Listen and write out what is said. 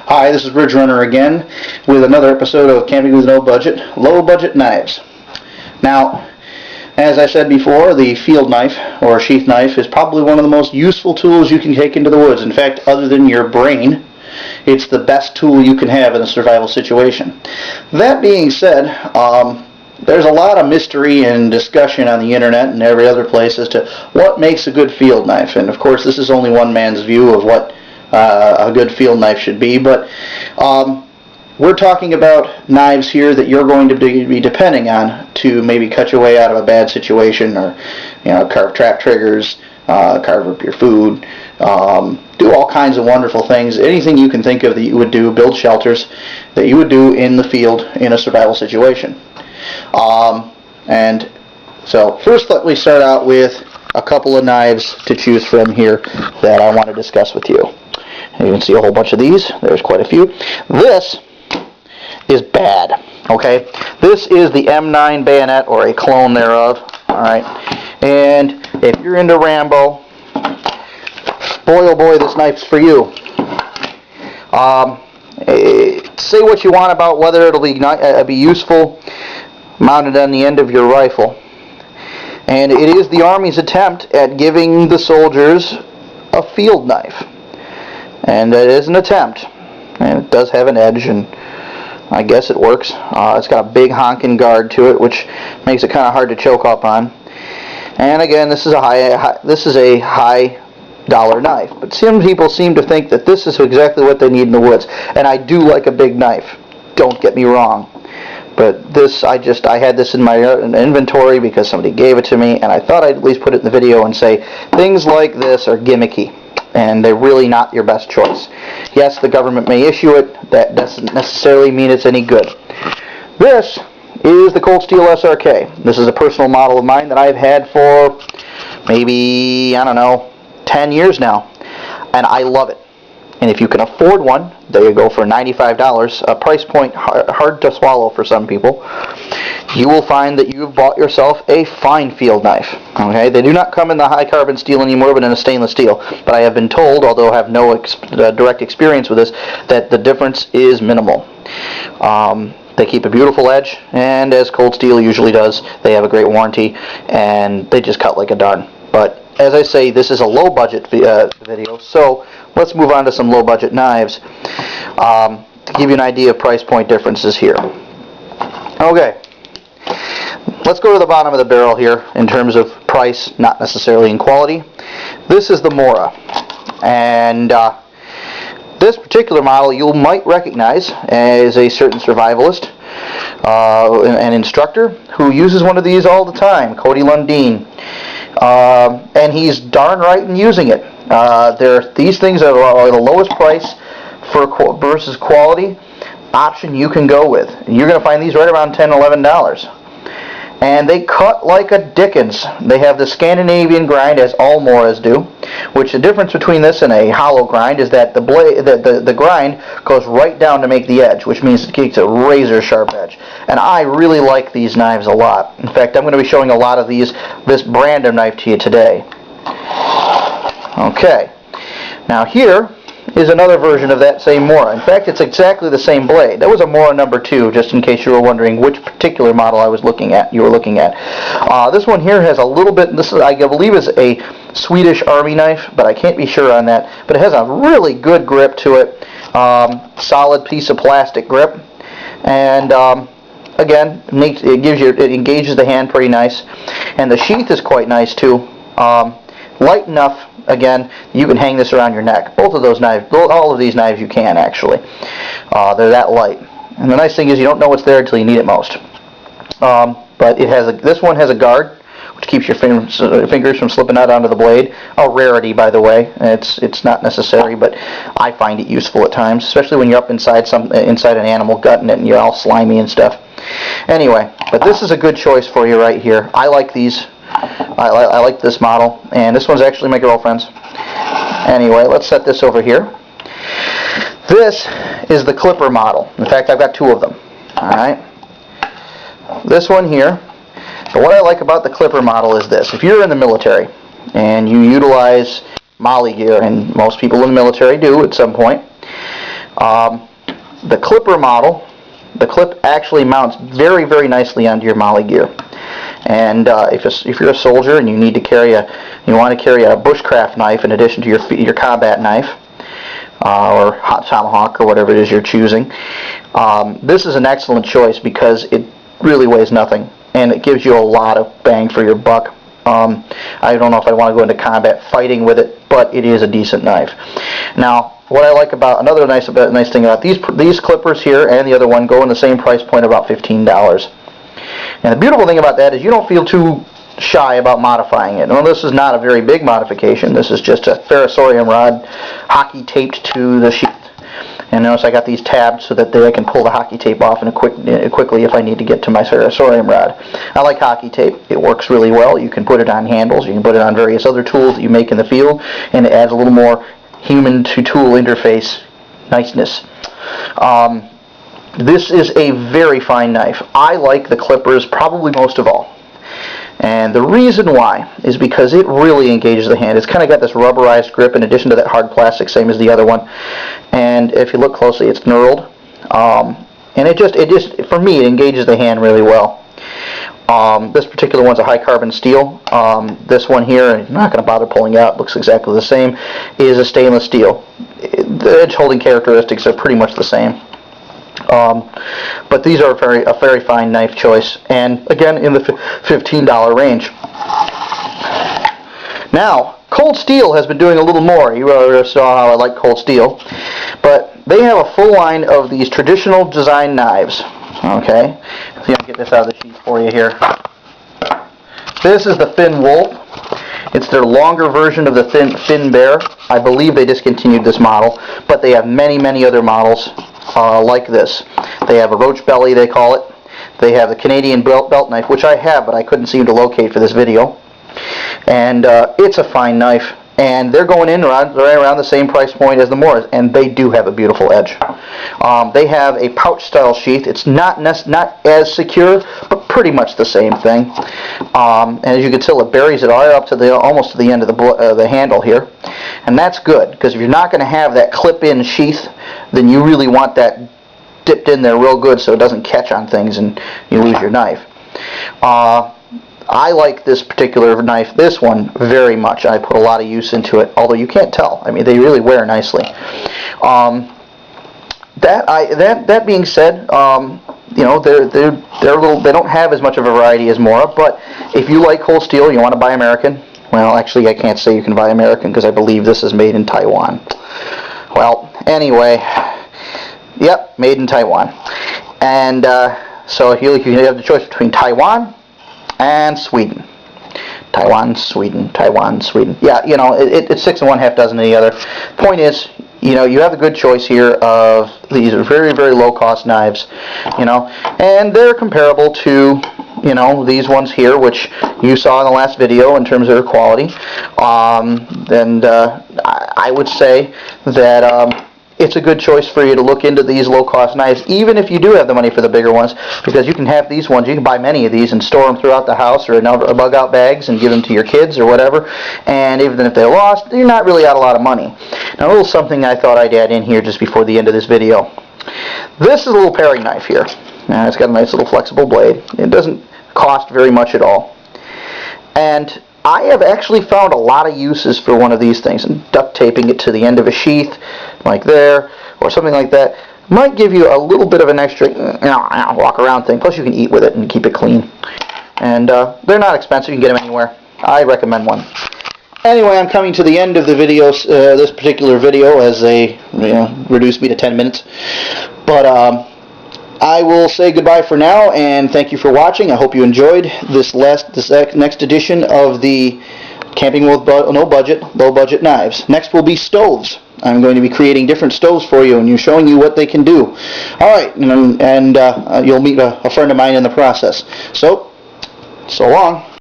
Hi, this is Bridge Runner again with another episode of Camping with No Budget, Low Budget Knives. Now, as I said before, the field knife or sheath knife is probably one of the most useful tools you can take into the woods. In fact, other than your brain, it's the best tool you can have in a survival situation. That being said, there's a lot of mystery and discussion on the internet and every other place as to what makes a good field knife. And of course, this is only one man's view of what a good field knife should be, but we're talking about knives here that you're going to be depending on to maybe cut your way out of a bad situation, or carve trap triggers, carve up your food, do all kinds of wonderful things. Anything you can think of that you would do, build shelters that you would do in the field in a survival situation. And so first, let me start out with a couple of knives to choose from here that I want to discuss with you. You can see a whole bunch of these. There's quite a few. This is bad. Okay, this is the M9 bayonet, or a clone thereof. All right, and if you're into Rambo, boy oh boy, this knife's for you. Say what you want about whether it'll be useful mounted on the end of your rifle, and it is the Army's attempt at giving the soldiers a field knife. And it is an attempt, and it does have an edge, and I guess it works. It's got a big honking guard to it, which makes it kind of hard to choke up on. And again, this is a high dollar knife, but some people seem to think that this is exactly what they need in the woods. And I do like a big knife, don't get me wrong, but this, I had this in my inventory because somebody gave it to me, and I thought I'd at least put it in the video and say things like this are gimmicky, and they're really not your best choice. Yes, the government may issue it. That doesn't necessarily mean it's any good. This is the Cold Steel SRK. This is a personal model of mine that I've had for maybe, 10 years now, and I love it. And if you can afford one, there you go, for $95, a price point hard to swallow for some people, you will find that you've bought yourself a fine field knife. Okay, they do not come in the high carbon steel anymore, but in a stainless steel. But I have been told, although I have no direct experience with this, that the difference is minimal. They keep a beautiful edge, and as Cold Steel usually does, they have a great warranty, and they just cut like a darn. But as I say, this is a low budget video, so let's move on to some low budget knives to give you an idea of price point differences here. Okay, let's go to the bottom of the barrel here in terms of price, not necessarily in quality. This is the Mora, and this particular model you might recognize as a certain survivalist, an instructor who uses one of these all the time, Cody Lundeen. And he's darn right in using it. These things are the lowest price versus quality option you can go with. And you're going to find these right around $10, $11. And they cut like a dickens. They have the Scandinavian grind, as all Moras do, which the difference between this and a hollow grind is that the grind goes right down to make the edge, which means it keeps a razor sharp edge. And I really like these knives a lot. In fact, I'm going to be showing a lot of this brand of knife to you today. Okay, now here is another version of that same Mora. In fact, it's exactly the same blade. That was a Mora number 2, just in case you were wondering which particular model I was looking at. This one here has a little bit. This is, I believe, is a Swedish Army knife, but I can't be sure on that. But it has a really good grip to it, solid piece of plastic grip, and again, it engages the hand pretty nice, and the sheath is quite nice too. Light enough. Again, you can hang this around your neck. Both of those knives, all of these knives, you can actually. They're that light. And the nice thing is you don't know what's there until you need it most. But this one has a guard, which keeps your fingers from slipping out onto the blade. A rarity, by the way. It's not necessary, but I find it useful at times, especially when you're up inside an animal, gutting it, and you're all slimy and stuff. Anyway, but this is a good choice for you right here. I like these. I like this model, and this one's actually my girlfriend's. Anyway, let's set this over here. This is the clipper model. In fact, I've got 2 of them. Alright. This one here. But what I like about the clipper model is this. If you're in the military and you utilize molly gear, and most people in the military do at some point, The clipper model, the clip actually mounts very, very nicely onto your MOLLE gear. And if you're a soldier and you need to you want to carry a bushcraft knife in addition to your combat knife, or hot tomahawk, or whatever it is you're choosing, this is an excellent choice because it really weighs nothing and it gives you a lot of bang for your buck. I don't know if I want to go into combat fighting with it, but it is a decent knife. Now, what I like about another nice thing about these clippers here and the other one go in the same price point, about $15. And the beautiful thing about that is you don't feel too shy about modifying it. Well, this is not a very big modification. This is just a ferrocerium rod hockey taped to the sheath. And notice I got these tabs so that I can pull the hockey tape off quickly if I need to get to my ferrocerium rod. I like hockey tape. It works really well. You can put it on handles. You can put it on various other tools that you make in the field, and it adds a little more human-to-tool interface niceness. This is a very fine knife. I like the clippers probably most of all. And the reason why is because it really engages the hand. It's kind of got this rubberized grip in addition to that hard plastic, same as the other one. And if you look closely, it's knurled. And it just, for me, it engages the hand really well. This particular one's a high carbon steel. This one here, I'm not going to bother pulling out, looks exactly the same, is a stainless steel. The edge holding characteristics are pretty much the same. But these are a very fine knife choice, and again in the $15 range. Now, Cold Steel has been doing a little more. You already saw how I like Cold Steel, but they have a full line of these traditional design knives. Okay, let's see if I can get this out of the sheath for you here. This is the Thin Wolf. It's their longer version of the Thin Bear. I believe they discontinued this model, but they have many, many other models like this. They have a roach belly, they call it. They have the Canadian belt knife, which I have, but I couldn't seem to locate for this video. And it's a fine knife. And they're going in right around the same price point as the Moras, and they do have a beautiful edge. They have a pouch-style sheath. It's not as secure, but pretty much the same thing. And as you can tell, it buries it all up to almost to the end of the handle here, and that's good because if you're not going to have that clip-in sheath, then you really want that dipped in there real good so it doesn't catch on things and you lose your knife. I like this particular knife, this one, very much. I put a lot of use into it, although you can't tell. I mean, they really wear nicely. That being said, you know, they don't have as much of a variety as Mora, but if you like Cold Steel, you want to buy American. Well, actually, I can't say you can buy American because I believe this is made in Taiwan. Well, anyway, yep, made in Taiwan. And so you have the choice between Taiwan and Sweden. Taiwan, Sweden, Taiwan, Sweden. Yeah, you know, it's 6 1/2 dozen of the other. Point is, you know, you have a good choice here of these are very, very low-cost knives, you know, and they're comparable to, you know, these ones here, which you saw in the last video in terms of their quality. I would say that it's a good choice for you to look into these low-cost knives, even if you do have the money for the bigger ones, because you can have these ones, you can buy many of these and store them throughout the house or in bug-out bags and give them to your kids or whatever, and even if they're lost, you're not really out a lot of money. Now, a little something I thought I'd add in here just before the end of this video. This is a little paring knife here. Now, it's got a nice little flexible blade. It doesn't cost very much at all. And I have actually found a lot of uses for one of these things, and duct taping it to the end of a sheath like there or something like that might give you a little bit of an extra walk around thing. Plus you can eat with it and keep it clean, and they're not expensive. You can get them anywhere. I recommend one. Anyway, I'm coming to the end of the video, this particular video, as they reduced me to 10 minutes, but I will say goodbye for now, and thank you for watching. I hope you enjoyed this next edition of the Camping with No Budget, Low Budget Knives. Next will be stoves. I'm going to be creating different stoves for you and showing you what they can do. Alright, and you'll meet a friend of mine in the process. So long.